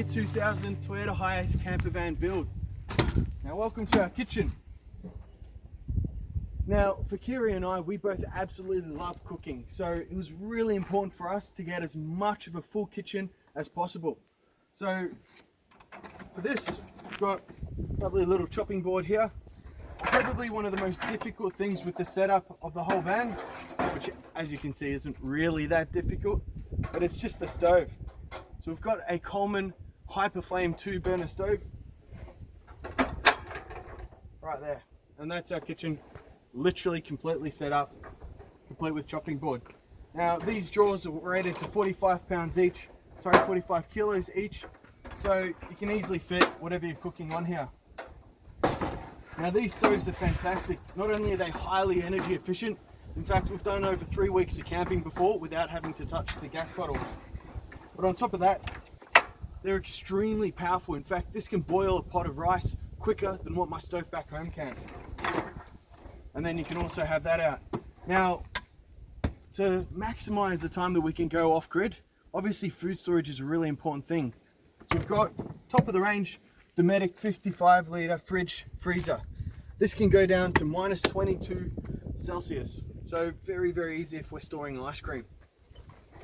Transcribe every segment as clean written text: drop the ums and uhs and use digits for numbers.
year 2000 Toyota HiAce Campervan build. Now welcome to our kitchen. Now for Kiri and I, we both absolutely love cooking, so it was really important for us to get as much of a full kitchen as possible. So for this, we've got a lovely little chopping board here. Probably one of the most difficult things with the setup of the whole van, which as you can see isn't really that difficult, but it's just the stove. So we've got a Coleman Hyperflame 2-burner stove right there, and that's our kitchen, literally completely set up, complete with chopping board. Now these drawers are rated to 45 kilos each, so you can easily fit whatever you're cooking on here. Now these stoves are fantastic. Not only are they highly energy efficient, in fact we've done over 3 weeks of camping before without having to touch the gas bottle. But on top of that, they're extremely powerful. In fact, this can boil a pot of rice quicker than what my stove back home can. And then you can also have that out. Now, to maximize the time that we can go off grid, obviously food storage is a really important thing. So we've got top of the range Dometic 55 litre fridge freezer. This can go down to minus 22 Celsius. So very, very easy if we're storing ice cream.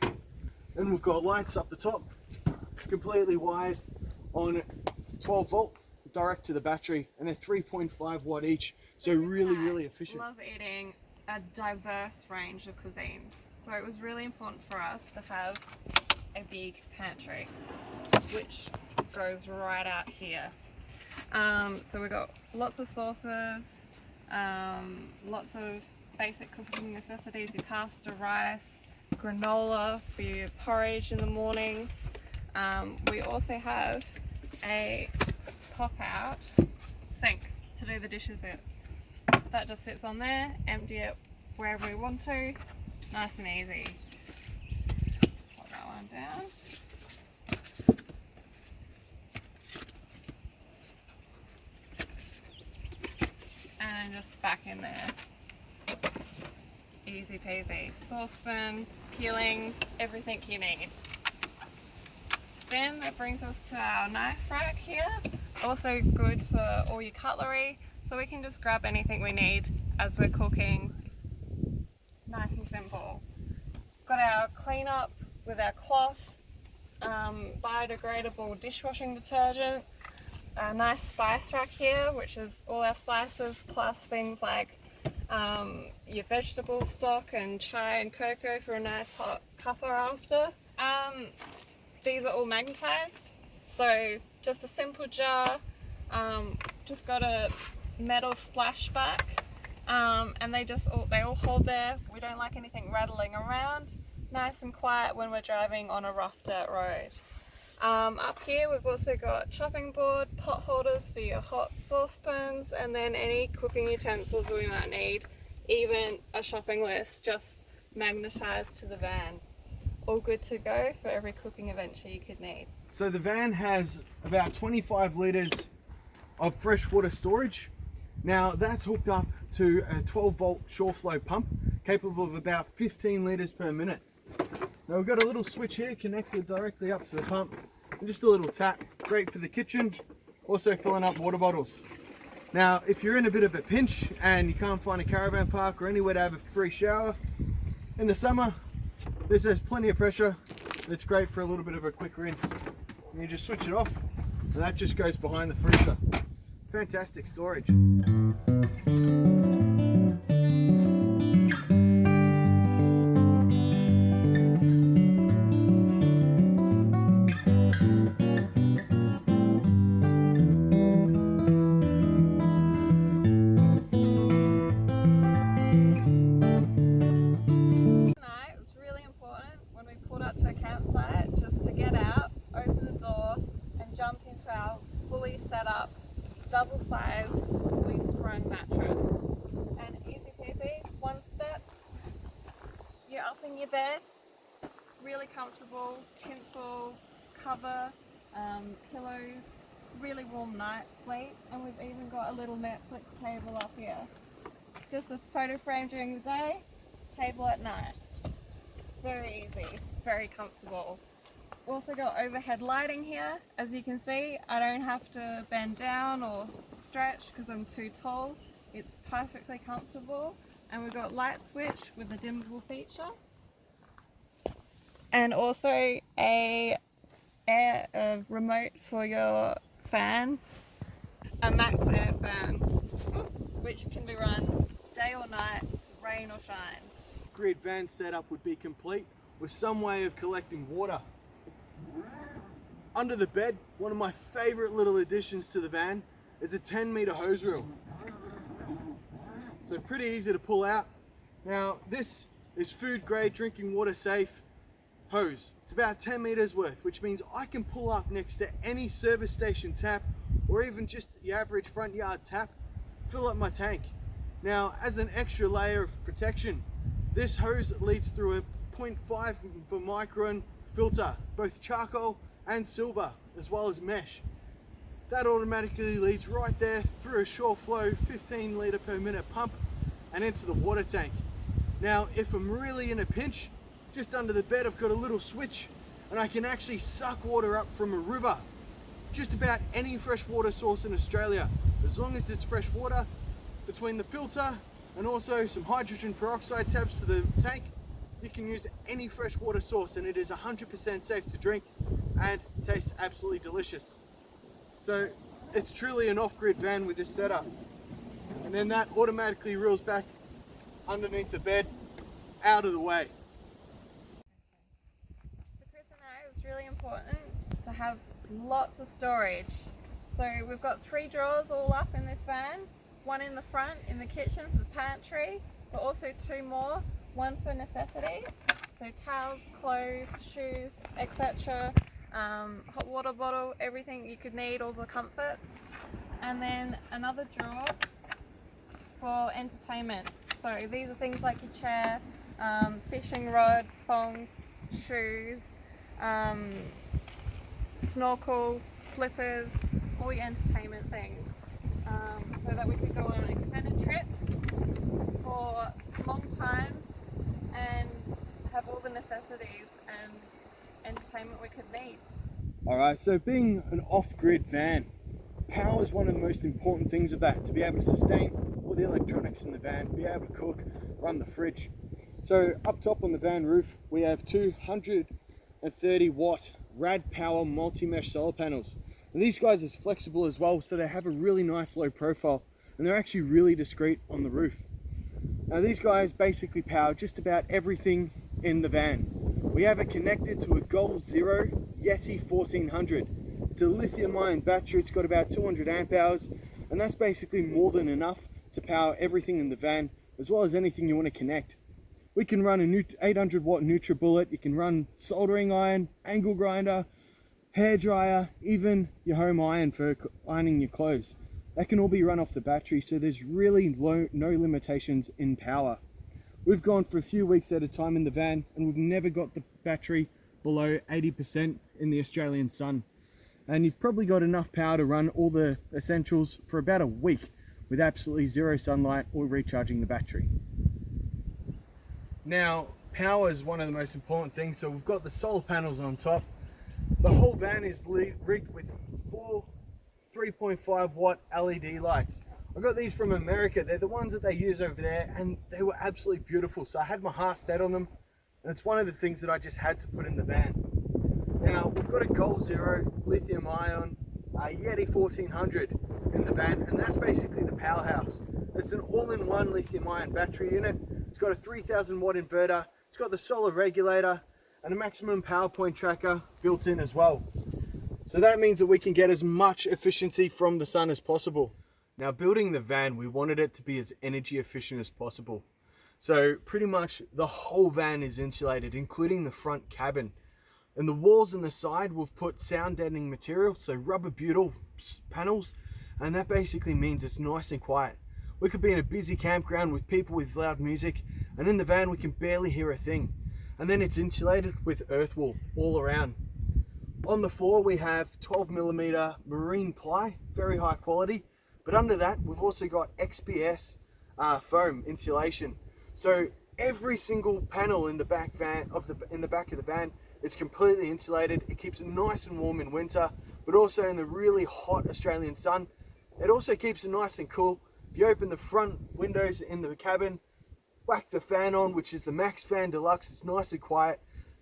Then we've got lights up the top, completely wired on 12 volt, direct to the battery, and they're 3.5 watt each, so really efficient. Love eating a diverse range of cuisines, so it was really important for us to have a big pantry, which goes right out here. So we've got lots of sauces, lots of basic cooking necessities, your pasta, rice, granola for your porridge in the mornings. We also have a pop-out sink to do the dishes in. That just sits on there, empty it wherever we want to, nice and easy. Put that one down. And just back in there. Easy peasy. Saucepan, peeling, everything you need. Then that brings us to our knife rack here. Also good for all your cutlery, so we can just grab anything we need as we're cooking. Nice and simple. Got our clean up with our cloth, biodegradable dishwashing detergent, a nice spice rack here, which is all our spices plus things like your vegetable stock and chai and cocoa for a nice hot cuppa after. These are all magnetized, so just a simple jar, just got a metal splashback, and they all hold there. We don't like anything rattling around. Nice and quiet when we're driving on a rough dirt road. Up here we've also got chopping board, pot holders for your hot saucepans, and then any cooking utensils that we might need, even a shopping list just magnetized to the van. All good to go for every cooking adventure you could need. So the van has about 25 litres of freshwater storage. Now that's hooked up to a 12 volt shore flow pump capable of about 15 litres per minute. Now we've got a little switch here connected directly up to the pump, and just a little tap, great for the kitchen, also filling up water bottles. Now if you're in a bit of a pinch and you can't find a caravan park or anywhere to have a free shower in the summer, this has plenty of pressure. It's great for a little bit of a quick rinse. And you just switch it off and that just goes behind the freezer. Fantastic storage. Set up double-sized, fully sprung mattress, and easy peasy, one step, you're up in your bed, really comfortable, tinsel, cover, pillows, really warm night's sleep, and we've even got a little Netflix table up here. Just a photo frame during the day, table at night. Very easy, very comfortable. also got overhead lighting here. As you can see, I don't have to bend down or stretch because I'm too tall. It's perfectly comfortable. And we've got light switch with a dimmable feature. And also a remote for your fan. A MaxxFan fan, which can be run day or night, rain or shine. Grid van setup would be complete with some way of collecting water. Under the bed, one of my favorite little additions to the van is a 10-meter hose reel. So pretty easy to pull out. Now this is food grade, drinking water safe hose. It's about 10 meters worth, which means I can pull up next to any service station tap or even just the average front yard tap, fill up my tank. Now, as an extra layer of protection, this hose leads through a 0.5 micron filter, both charcoal and silver, as well as mesh. That automatically leads right there through a shore flow 15 litre per minute pump and into the water tank. Now, if I'm really in a pinch, just under the bed I've got a little switch and I can actually suck water up from a river. Just about any freshwater source in Australia, as long as it's fresh water, between the filter and also some hydrogen peroxide tabs for the tank, you can use any freshwater source and it is 100% safe to drink and tastes absolutely delicious. So it's truly an off-grid van with this setup. And then that automatically reels back underneath the bed, out of the way. For Chris and I, it was really important to have lots of storage. So we've got 3 drawers all up in this van, one in the front in the kitchen for the pantry, but also 2 more, one for necessities, so towels, clothes, shoes, etc. Hot water bottle, everything you could need, all the comforts, and then another drawer for entertainment. So these are things like your chair, fishing rod, thongs, shoes, snorkel, flippers, all your entertainment things, so that we could go on extended trips for long times and have all the necessities and entertainment we could need. Alright, so being an off-grid van, power is one of the most important things of that, to be able to sustain all the electronics in the van, be able to cook, run the fridge. So up top on the van roof, we have 230 watt rad power multi-mesh solar panels. And these guys are flexible as well, so they have a really nice low profile and they're actually really discreet on the roof. Now these guys basically power just about everything in the van. We have it connected to a Goal Zero Yeti 1400. It's a lithium ion battery, it's got about 200 amp hours, and that's basically more than enough to power everything in the van, as well as anything you want to connect. We can run a 800 watt NutriBullet, you can run soldering iron, angle grinder, hair dryer, even your home iron for ironing your clothes. That can all be run off the battery, so there's really no limitations in power. We've gone for a few weeks at a time in the van and we've never got the battery below 80% in the Australian sun. And you've probably got enough power to run all the essentials for about a week with absolutely zero sunlight or recharging the battery. Now, power is one of the most important things, so we've got the solar panels on top. The whole van is rigged with 4 3.5 watt LED lights. I got these from America. They're the ones that they use over there and they were absolutely beautiful. So I had my heart set on them and it's one of the things that I just had to put in the van. Now we've got a Goal Zero lithium ion Yeti 1400 in the van, and that's basically the powerhouse. It's an all-in-one lithium ion battery unit. It's got a 3000 watt inverter. It's got the solar regulator and a maximum power point tracker built in as well. So that means that we can get as much efficiency from the sun as possible. Now building the van, we wanted it to be as energy efficient as possible. So pretty much the whole van is insulated, including the front cabin. And the walls and the side, we've put sound deadening material, so rubber butyl panels, and that basically means it's nice and quiet. We could be in a busy campground with people with loud music, and in the van we can barely hear a thing. And then it's insulated with earth wool all around. On the floor we have 12mm marine ply, very high quality. But under that, we've also got XPS foam insulation. So every single panel in the back of the van It's completely insulated. It keeps it nice and warm in winter, but also in the really hot Australian sun. It also keeps it nice and cool. If you open the front windows in the cabin, whack the fan on, which is the MaxxFan Deluxe. It's nice and quiet.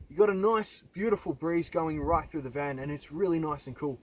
You got a nice, beautiful breeze going right through the van, and it's really nice and cool.